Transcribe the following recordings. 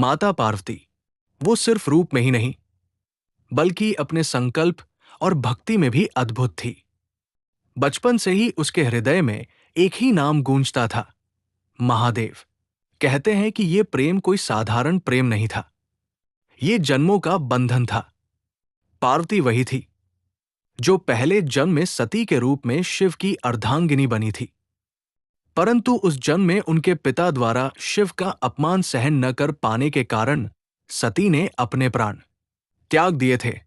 माता पार्वती, वो सिर्फ रूप में ही नहीं, बल्कि अपने संकल्प और भक्ति में भी अद्भुत थी। बचपन से ही उसके हृदय में एक ही नाम गूंजता था, महादेव। कहते हैं कि ये प्रेम कोई साधारण प्रेम नहीं था, ये जन्मों का बंधन था। पार्वती वही थी जो पहले जन्म में सती के रूप में शिव की अर्धांगिनी बनी थी, परंतु उस जन्म में उनके पिता द्वारा शिव का अपमान सहन न कर पाने के कारण सती ने अपने प्राण त्याग दिए थे।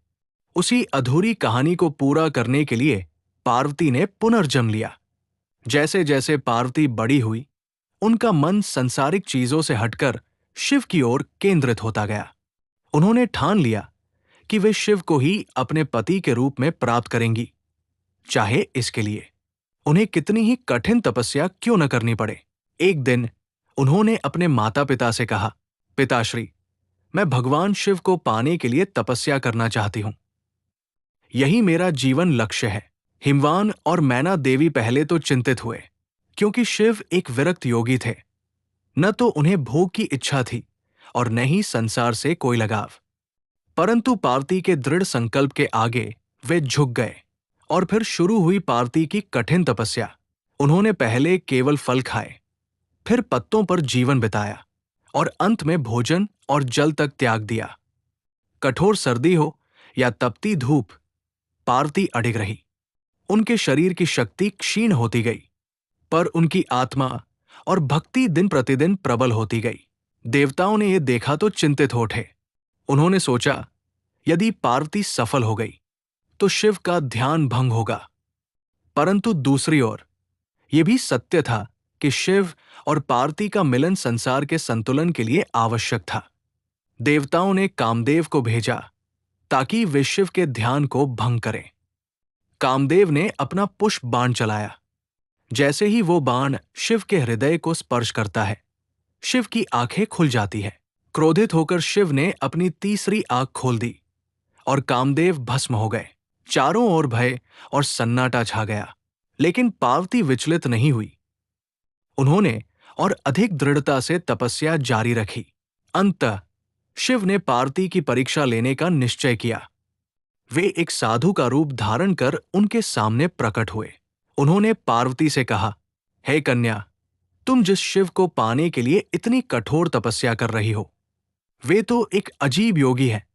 उसी अधूरी कहानी को पूरा करने के लिए पार्वती ने पुनर्जन्म लिया। जैसे जैसे पार्वती बड़ी हुई, उनका मन संसारिक चीजों से हटकर शिव की ओर केंद्रित होता गया। उन्होंने ठान लिया कि वे शिव को ही अपने पति के रूप में प्राप्त करेंगी, चाहे इसके लिए उन्हें कितनी ही कठिन तपस्या क्यों न करनी पड़े। एक दिन उन्होंने अपने माता पिता से कहा, पिताश्री, मैं भगवान शिव को पाने के लिए तपस्या करना चाहती हूं। यही मेरा जीवन लक्ष्य है। हिमवान और मैना देवी पहले तो चिंतित हुए, क्योंकि शिव एक विरक्त योगी थे। न तो उन्हें भोग की इच्छा थी और न ही संसार से कोई लगाव। परंतु पार्वती के दृढ़ संकल्प के आगे वे झुक गए और फिर शुरू हुई पार्वती की कठिन तपस्या। उन्होंने पहले केवल फल खाए, फिर पत्तों पर जीवन बिताया और अंत में भोजन और जल तक त्याग दिया। कठोर सर्दी हो या तपती धूप, पार्वती अडिग रही। उनके शरीर की शक्ति क्षीण होती गई, पर उनकी आत्मा और भक्ति दिन प्रतिदिन प्रबल होती गई। देवताओं ने यह देखा तो चिंतित हो उठे। उन्होंने सोचा, यदि पार्वती सफल हो गई तो शिव का ध्यान भंग होगा। परंतु दूसरी ओर यह भी सत्य था कि शिव और पार्वती का मिलन संसार के संतुलन के लिए आवश्यक था। देवताओं ने कामदेव को भेजा ताकि वे शिव के ध्यान को भंग करें। कामदेव ने अपना पुष्प बाण चलाया। जैसे ही वो बाण शिव के हृदय को स्पर्श करता है, शिव की आंखें खुल जाती है। क्रोधित होकर शिव ने अपनी तीसरी आंख खोल दी और कामदेव भस्म हो गए। चारों ओर भय और सन्नाटा छा गया, लेकिन पार्वती विचलित नहीं हुई। उन्होंने और अधिक दृढ़ता से तपस्या जारी रखी। अंततः शिव ने पार्वती की परीक्षा लेने का निश्चय किया। वे एक साधु का रूप धारण कर उनके सामने प्रकट हुए। उन्होंने पार्वती से कहा, हे कन्या, तुम जिस शिव को पाने के लिए इतनी कठोर तपस्या कर रही हो, वे तो एक अजीब योगी हैं।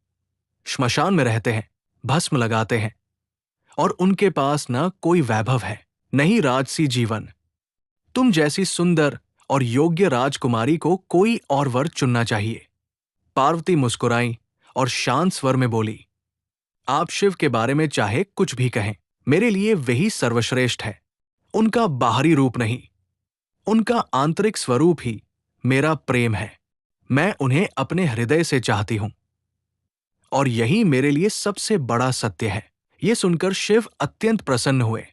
श्मशान में रहते हैं, भस्म लगाते हैं, और उनके पास न कोई वैभव है, न ही राजसी जीवन। तुम जैसी सुंदर और योग्य राजकुमारी को कोई और वर चुनना चाहिए। पार्वती मुस्कुराई और शांत स्वर में बोली, आप शिव के बारे में चाहे कुछ भी कहें, मेरे लिए वही सर्वश्रेष्ठ है। उनका बाहरी रूप नहीं, उनका आंतरिक स्वरूप ही मेरा प्रेम है। मैं उन्हें अपने हृदय से चाहती हूं, और यही मेरे लिए सबसे बड़ा सत्य है। यह सुनकर शिव अत्यंत प्रसन्न हुए।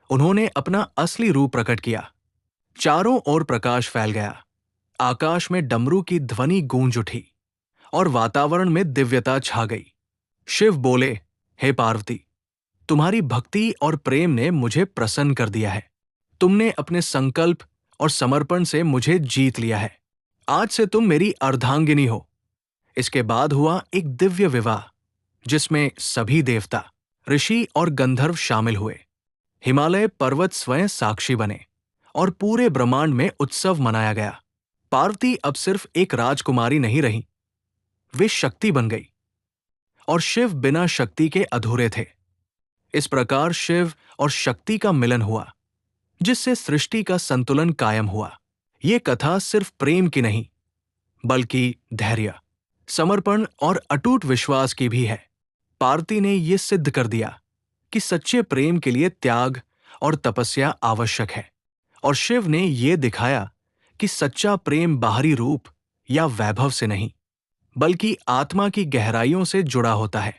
उन्होंने अपना असली रूप प्रकट किया। चारों ओर प्रकाश फैल गया। आकाश में डमरू की ध्वनि गूंज उठी और वातावरण में दिव्यता छा गई। शिव बोले, हे पार्वती, तुम्हारी भक्ति और प्रेम ने मुझे प्रसन्न कर दिया है। तुमने अपने संकल्प और समर्पण से मुझे जीत लिया है। आज से तुम मेरी अर्धांगिनी हो। इसके बाद हुआ एक दिव्य विवाह, जिसमें सभी देवता, ऋषि और गंधर्व शामिल हुए। हिमालय पर्वत स्वयं साक्षी बने और पूरे ब्रह्मांड में उत्सव मनाया गया। पार्वती अब सिर्फ एक राजकुमारी नहीं रही, वे शक्ति बन गई, और शिव बिना शक्ति के अधूरे थे। इस प्रकार शिव और शक्ति का मिलन हुआ, जिससे सृष्टि का संतुलन कायम हुआ। ये कथा सिर्फ प्रेम की नहीं, बल्कि धैर्य, समर्पण और अटूट विश्वास की भी है। पार्वती ने यह सिद्ध कर दिया कि सच्चे प्रेम के लिए त्याग और तपस्या आवश्यक है, और शिव ने यह दिखाया कि सच्चा प्रेम बाहरी रूप या वैभव से नहीं, बल्कि आत्मा की गहराइयों से जुड़ा होता है।